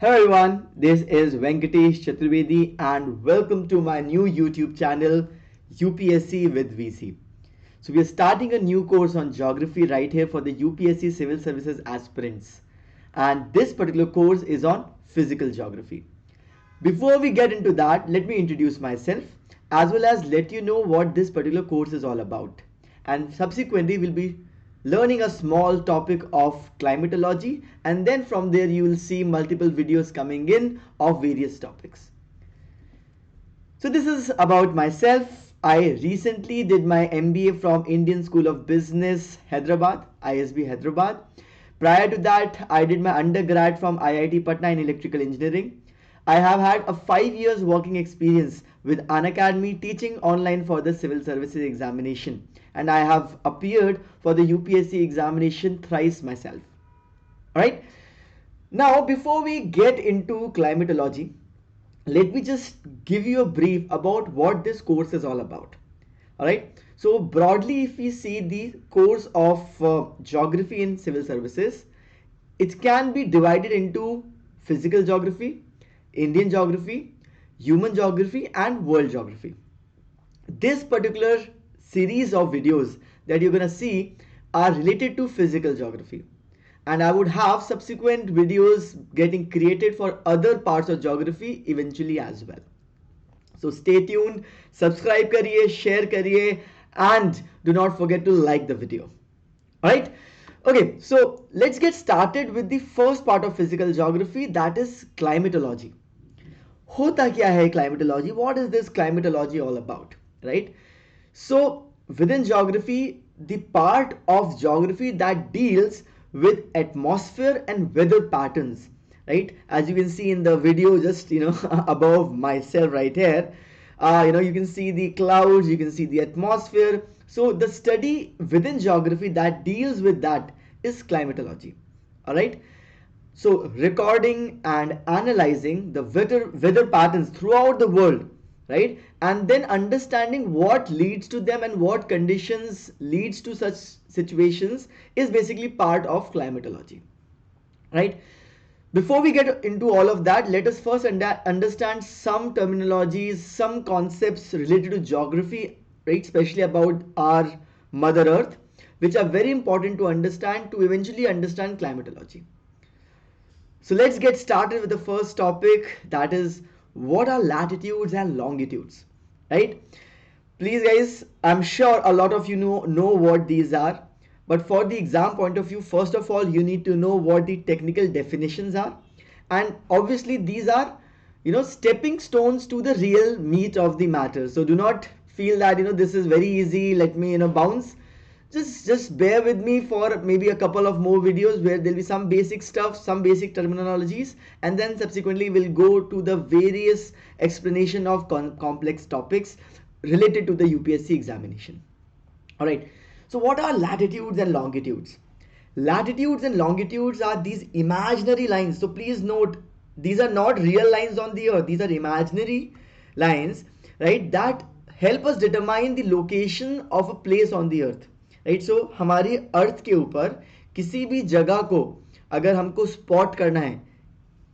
Hello everyone, this is Venkatesh Chaturvedi and welcome to my new YouTube channel UPSC with VC. So we are starting a new course on geography right here for the UPSC Civil Services aspirants, and this particular course is on physical geography. Before we get into that, let me introduce myself as well as let you know what this particular course is all about. And subsequently, we'll be learning a small topic of climatology, and then from there you will see multiple videos coming in of various topics. So this is about myself. I recently did my MBA from Indian School of Business, Hyderabad, ISB Hyderabad. Prior to that, I did my undergrad from IIT Patna in electrical engineering. I have had a 5 years working experience with Unacademy teaching online for the Civil Services Examination, and I have appeared for the UPSC examination thrice myself. Alright, now before we get into climatology, let me just give you a brief about what this course is all about. Alright, so broadly, if we see the course of geography in civil services, it can be divided into physical geography, Indian geography, human geography, and world geography. This particular series of videos that you're gonna see are related to physical geography, and I would have subsequent videos getting created for other parts of geography eventually as well. So stay tuned, subscribe kariye, share kariye, and do not forget to like the video. Alright, okay, so let's get started with the first part of physical geography, that is climatology. होता क्या है climatology? What is this climatology all about, right? So within geography, the part of geography that deals with atmosphere and weather patterns, right? As you can see in the video just above myself right here, you can see the clouds, you can see the atmosphere. So the study within geography that deals with that is climatology. All right, so recording and analyzing the weather patterns throughout the world, right? And then understanding what leads to them and what conditions leads to such situations is basically part of climatology, right? Before we get into all of that, let us first understand some terminologies, some concepts related to geography, right? Especially about our Mother Earth, which are very important to understand to eventually understand climatology. So let's get started with the first topic, that is what are latitudes and longitudes, right? Please guys, I'm sure a lot of you know what these are, but for the exam point of view, first of all you need to know what the technical definitions are, and obviously these are stepping stones to the real meat of the matter. So do not feel that this is very easy, let me bounce. Just bear with me for maybe a couple of more videos where there'll be some basic stuff, some basic terminologies, and then subsequently we'll go to the various explanation of complex topics related to the UPSC examination. All right, so what are latitudes and longitudes? Latitudes and longitudes are these imaginary lines. So please note, these are not real lines on the earth, these are imaginary lines, right, that help us determine the location of a place on the earth, right. So हमारी earth के ऊपर किसी भी जगह को अगर हमको spot करना है,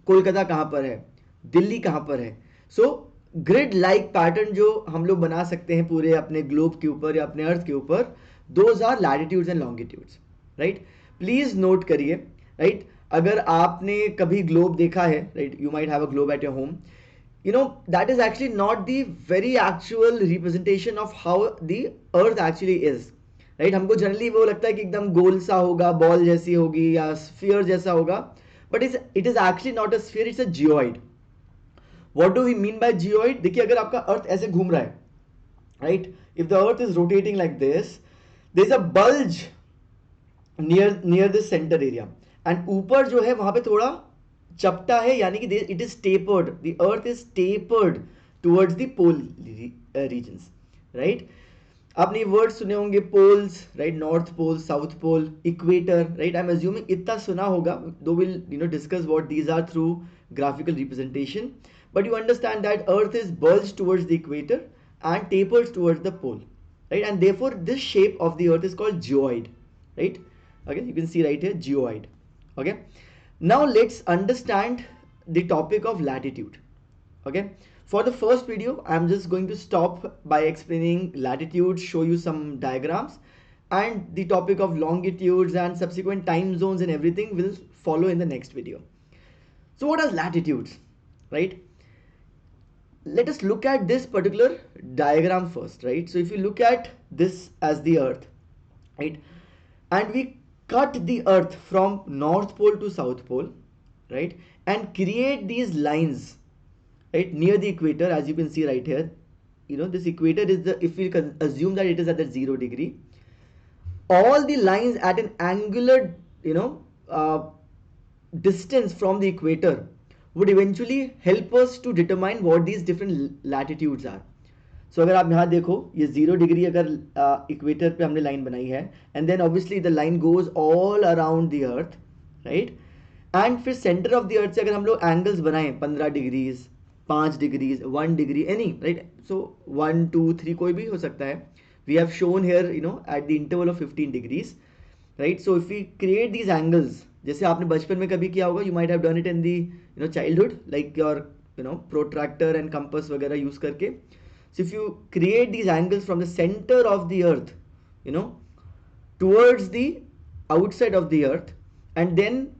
कोलकाता कहाँ पर है, दिल्ली कहाँ पर है, सो ग्रिड लाइक पैटर्न जो हम लोग बना सकते हैं पूरे अपने ग्लोब के ऊपर या अपने अर्थ के ऊपर, those are latitudes and longitudes, right. Please note करिए, राइट. अगर आपने कभी ग्लोब देखा है, right, you might have a globe at your home, that is actually not the very actual representation of how the earth actually is, right. हमको generally वो लगता है कि एकदम गोल सा होगा, बॉल जैसी होगी या स्फीयर जैसा होगा, but it is actually not a sphere, it's a geoid. What do we mean by geoid? देखिए, अगर आपका अर्थ ऐसे घूम रहा है, right, if the earth is rotating like this, there is a bulge near this centre area, and ऊपर जो है वहां पे थोड़ा चपटा है, यानी कि it is tapered, the earth is tapered towards the pole regions, right. आपने वर्ड सुने होंगे, poles, right, north pole, south pole, equator, right. I am assuming इतना सुना होगा, though will discuss what these are through graphical representation, but you understand that earth is bulged towards the equator and tapers towards the pole, right, and therefore this shape of the earth is called geoid, right. Okay, you can see right here, geoid. Okay, now let's understand the topic of latitude. Okay, for the first video I'm just going to stop by explaining latitude, show you some diagrams, and the topic of longitudes and subsequent time zones and everything will follow in the next video. So what are latitudes, right? Let us look at this particular diagram first, right? So if you look at this as the earth, right, and we cut the earth from north pole to south pole, right, and create these lines, right, near the equator, as you can see right here. You know, this equator is the, if we can assume that it is at the 0 degree, all the lines at an angular, distance from the equator would eventually help us to determine what these different latitudes are. So अगर आप यहाँ देखो, ये 0 degree अगर equator पे हमने line बनाई है, and then obviously the line goes all around the earth, right, and फिर सेंटर ऑफ द अर्थ से अगर हम लोग एंगल्स बनाएं 15 degrees, 5 degrees, 1 degree, any, right, so 1 2 3 कोई भी हो सकता है. We have shown here, at the interval of 15 degrees, right? So if we create these angles, जैसे आपने बचपन में कभी किया होगा, you might have done it in the childhood, like your protractor and compass वगैरह use करके. So if you create these angles from the center of the earth, towards the outside of the earth, and then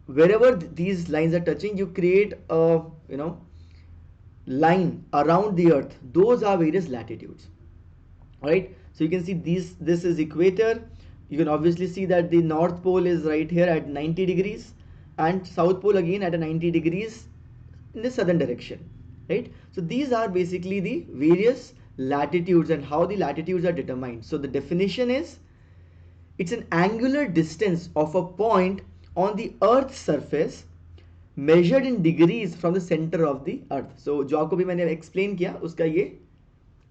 wherever these lines are touching, you create a line around the earth. Those are various latitudes. Right, so you can see this is equator. You can obviously see that the north pole is right here at 90 degrees and south pole again at a 90 degrees in the southern direction, right? So these are basically the various latitudes and how the latitudes are determined. So the definition is, it's an angular distance of a point on the earth's surface measured in degrees from the center of the earth. So जो आपको भी मैंने explain किया उसका ये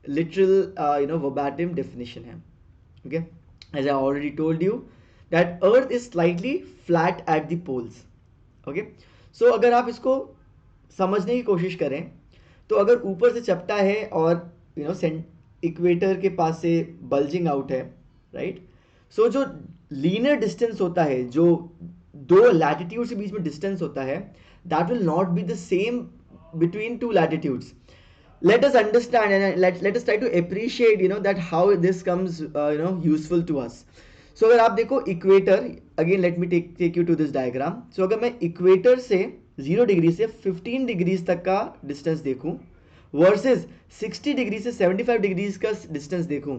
literal verbatim definition है. Okay, as I already told you that earth is slightly flat at the poles. Okay, so अगर आप इसको समझने की कोशिश करें तो अगर ऊपर से चपटा है और इक्वेटर के पास से बल्जिंग आउट है, राइट, सो जो लीनियर डिस्टेंस होता है, जो दो लैटिट्यूड के बीच में डिस्टेंस होता है, that will not be the same between two latitudes. Let us understand and let us try to appreciate that how this comes useful to us. So अगर आप देखो equator, again let me take you to this diagram. So अगर मैं equator से 0 degree से 15 degrees तक का distance देखूं वर्सेस 60 डिग्री से 75 डिग्रीज का डिस्टेंस देखूं,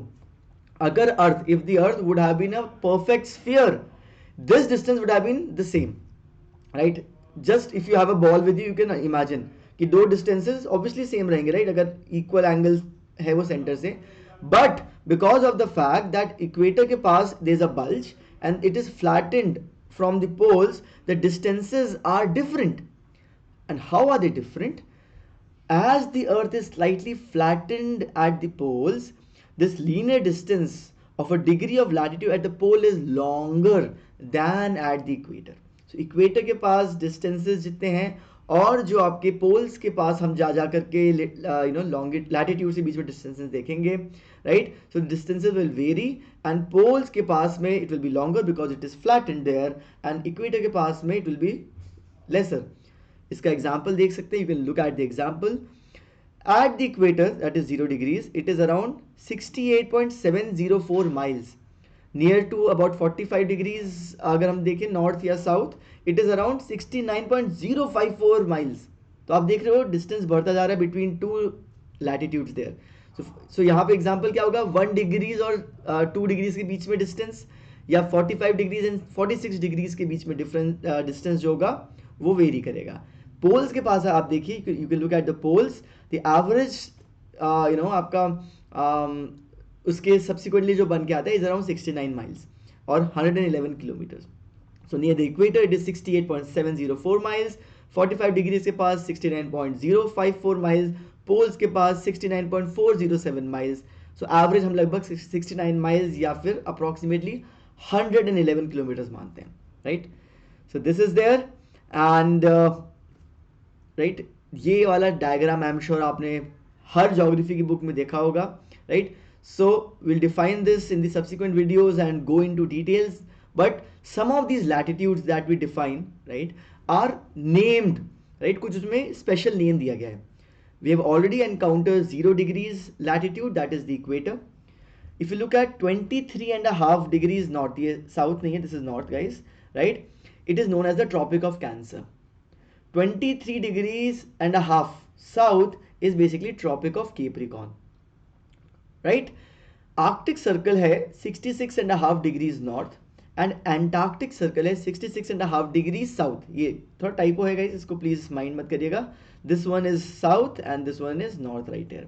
अगर earth, if the earth would have been a perfect sphere, this distance would have been the same, right? Just if you have a ball with you, you can imagine कि दो distances obviously same रहेंगे, right, अगर equal angle है वो centre से. But because of the fact that equator के पास there is a bulge and it is flattened from the poles, the distances are different. And how are they different? As the earth is slightly flattened at the poles, this linear distance of a degree of latitude at the pole is longer than at the equator. So equator के पास distances जितने हैं और जो आपके poles के पास हम जा करके longitude से बीच में distances देखेंगे, right? So distances will vary and poles के पास में it will be longer because it is flattened there, and equator के पास में it will be lesser. इसका एग्जाम्पल देख सकते हैं. You can look at the example. At the equator that is 0 degrees, it is around 68.704 miles. Near to about 45 degrees अगर हम देखें north या south, it is around 69.054 miles. तो आप देख रहे हो डिस्टेंस बढ़ता जा रहा है बिटवीन टू लैटिट्यूड्स देयर. सो यहाँ पे एग्जाम्पल क्या होगा? 1 डिग्रीज और 2 डिग्रीज के बीच में डिस्टेंस, या 45 डिग्रीज एंड 46 डिग्रीज के बीच में डिफरेंट डिस्टेंस जो होगा वो वेरी करेगा. पोल्स के पास आप देखिए, you can look at the poles, the average आपका उसके सब्सिक्वेंटली जो बन के आता है इज अराउंड 69 माइल्स और 111 kilometres. So near the equator it is 68.704 miles, 45 degrees के पास 69.054 माइल्स, पोल्स के पास 69.407 माइल्स. सो एवरेज हम लगभग 69 माइल्स या फिर अप्रोक्सीमेटली 111 किलोमीटर्स मानते हैं, right? So this is there and right, ये वाला डायग्राम आई एम श्योर आपने हर ज्योग्राफी की बुक में देखा होगा, right? So will define this in the subsequent videos and go into details, but some of these latitudes that we define, right, are named, right, कुछ उसमें special name दिया गया है. We have already encountered 0 degrees latitude, that is the equator. If you look at 23.5 degrees north, ये south नहीं है, this is north guys, right? It is known as the Tropic of Cancer. 23 degrees and a half south is basically Tropic of Capricorn, right? Arctic Circle है 66.5 degrees north and Antarctic Circle है 66.5 degrees south. ये थोड़ा typo है guys, इसको please mind मत करिएगा. This one is south and this one is north right here.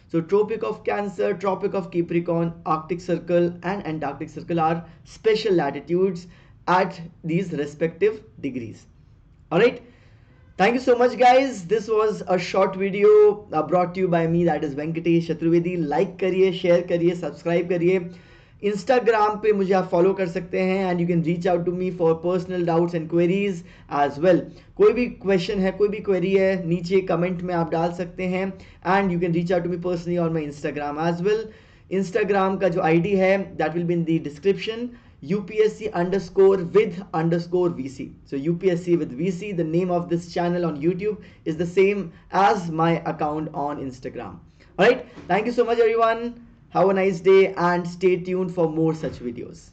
So Tropic of Cancer, Tropic of Capricorn, Arctic Circle and Antarctic Circle are special latitudes at these respective degrees. Alright. Thank you so much guys. This was a short video brought to you by me, that is Venkatesh Chaturvedi. Like करिए, share करिए, subscribe करिए. Instagram पे मुझे आप follow कर सकते हैं and you can reach out to me for personal doubts and queries as well. कोई भी question है, कोई भी query है, नीचे comment में आप डाल सकते हैं and you can reach out to me personally on my Instagram as well. Instagram का जो ID है that will be in the description. UPSC_with_VC. So UPSC with VC, the name of this channel on YouTube is the same as my account on Instagram. Alright, thank you so much everyone. Have a nice day and stay tuned for more such videos.